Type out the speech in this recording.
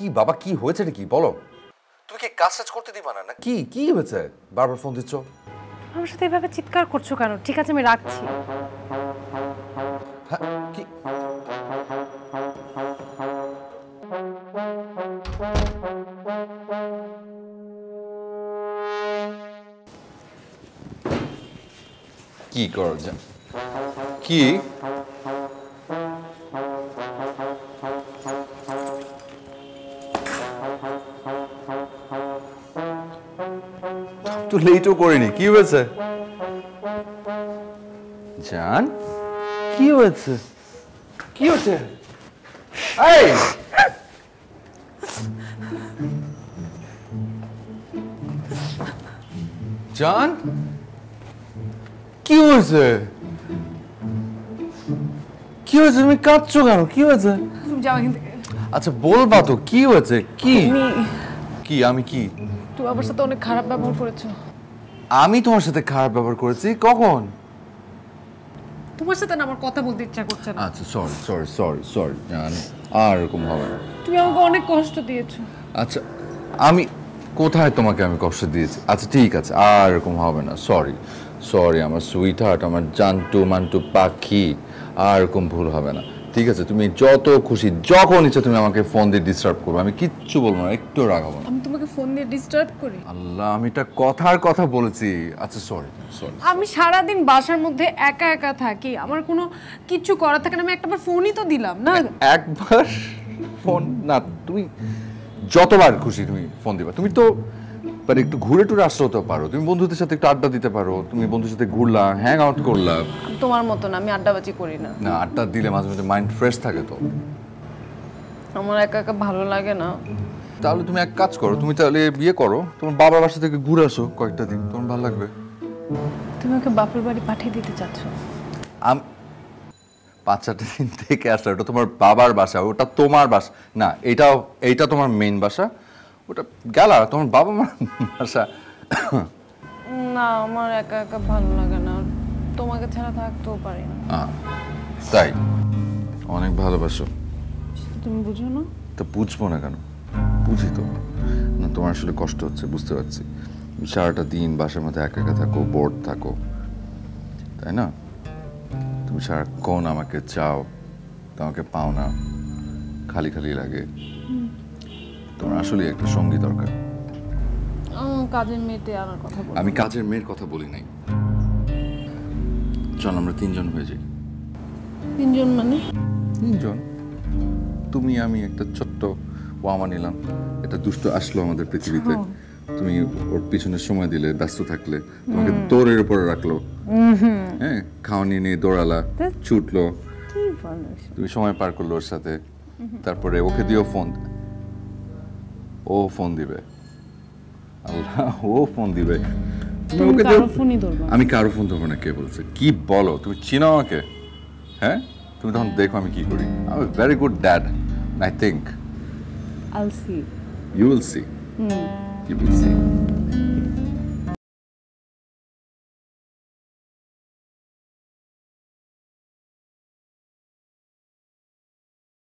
কি বাবা, কি হয়েছে এটা কি বলো? তুমি কি কাজ করতে দিবা না? না কি কি হয়েছে? বারবার ফোন দিচ্ছ। আমার সাথে এভাবে চিৎকার করছো কেন? ঠিক আছে আমি রাখছি। হ্যাঁ কি কি করো যা কি তো লেটও করিনি, কি হয়েছে জান? কি হয়েছে? কি হয়েছে? এই জান কি হয়েছে? কি হয়েছে? তুমি কাঁদছো কেন? কি হয়েছে? তুমি যাও এখান থেকে। আচ্ছা বলবা তো কি হয়েছে? কি কি আমি কি? তুমি আমার সাথে অনেক খারাপ ব্যবহার করেছো। আমি তোমার সাথে খারাপ ব্যবহার করেছি কখন? তোমার সাথে না আমার কথা বলতে ইচ্ছা করছে না। আচ্ছা সরি সরি সরি সরি জান, আর এরকম হবে না। তুমি আমাকে অনেক কষ্ট দিয়েছো। আচ্ছা আমি কোথায় তোমাকে আমি কষ্ট দিয়েছি? আচ্ছা ঠিক আছে, আর এরকম হবে না। সরি সরি আমার সুইট হার্ট, আমার জানটু মান্টু পাখি, আর এরকম ভুল হবে না। ঠিক আছে, তুমি যত খুশি যখন ইচ্ছা তুমি আমাকে ফোন দিয়ে ডিস্টার্ব করবে, আমি কিচ্ছু বলবো না, একটু রাগ হবো না। আমি তোমাকে ফোন দিয়ে ডিস্টার্ব করি? আল্লাহ, আমি এটা কথার কথা বলেছি। আচ্ছা সরি সরি। আমি সারাদিন বাসার মধ্যে একা একা থাকি, আমার কোনো কিছু করার থাকে না। আমি একটাবার ফোনই তো দিলাম না। একবার ফোন না, তুমি যতবার খুশি তুমি ফোন দিবা। তুমি তো মানে একটু ঘুরে টুরে আসতে হতে পারো, তুমি বন্ধুদের সাথে একটু আড্ডা দিতে পারো, তুমি বন্ধুর সাথে ঘুরলা, হ্যাং আউট করলা। তোমার মতো না, আমি আড্ডাবাজি করি না। না, আড্ডা দিলে মাঝে মাঝে মাইন্ড ফ্রেশ থাকে তো। আমার একা একা ভালো লাগে না। তাহলে তুমি এক কাজ করো, তুমি তাহলে বিয়ে করো, তোমার বাবার বাসা থেকে ঘুরে আসো কয়েকটা দিন, তোমার ভালো লাগবে। তুমি ওকে বাপের বাড়ি পাঠিয়ে দিতে চাচ্ছ? 5-4 দিন থেকে আসা, ওটা তোমার বাবার বাসা, ওটা তোমার বাসা না। এইটা তোমার মেইন বাসা, ওটা গেলা তোমার বাবা মার বাসা। না, আমার একা একা ভালো লাগে না, তোমাকে ছাড়া থাকতেও পারি না। তাই অনেক ভালোবাসো? তুমি বুঝো না? তা বুঝবো না কেন, বুঝি তো। না তোমার আসলে কষ্ট হচ্ছে, বুঝতে পারছি। সারাটা দিন বাসার মধ্যে একা একা থাকো, বোর্ড থাকো, তাই না? তুমি সারাক্ষণ আমাকে চাও, তোমাকে পাও না, খালি খালি লাগে। তোমার আসলে একটা সঙ্গী দরকার। কাজের মেয়েতে আনার কথা বল। আমি কাজের মেয়ের কথা বলি নাই। চল আমরা 3 জন হয়ে যাই। 3 জন মানে? 3 জন, তুমি আমি, একটা ছোট্ট ওয়ামা নিলাম, এটা দুষ্ট আসলো আমাদের পৃথিবীতে, তুমি ওর পিছনে সময় দিলে, ব্যস্ত থাকলে, তোমাকে দৌড়ের উপরে রাখলো, হ্যাঁ, খাওয়া নিয়ে নিয়ে দৌড়ালা, ছুটলো, তুমি সময় পার করলো ওর সাথে, তারপরে ওকে দিও ফোন, ও ফোন দিবে। আল্লাহ, ও ফোন দিবে, তুমি ওকে দিও। আমি কারো ফোন ধরবো না। কে বলছে? কি বলো? তুমি চিনো আমাকে? হ্যাঁ, তুমি তখন দেখো আমি কি করি। I am very good dad, I think. I'll see. You will see. You will see.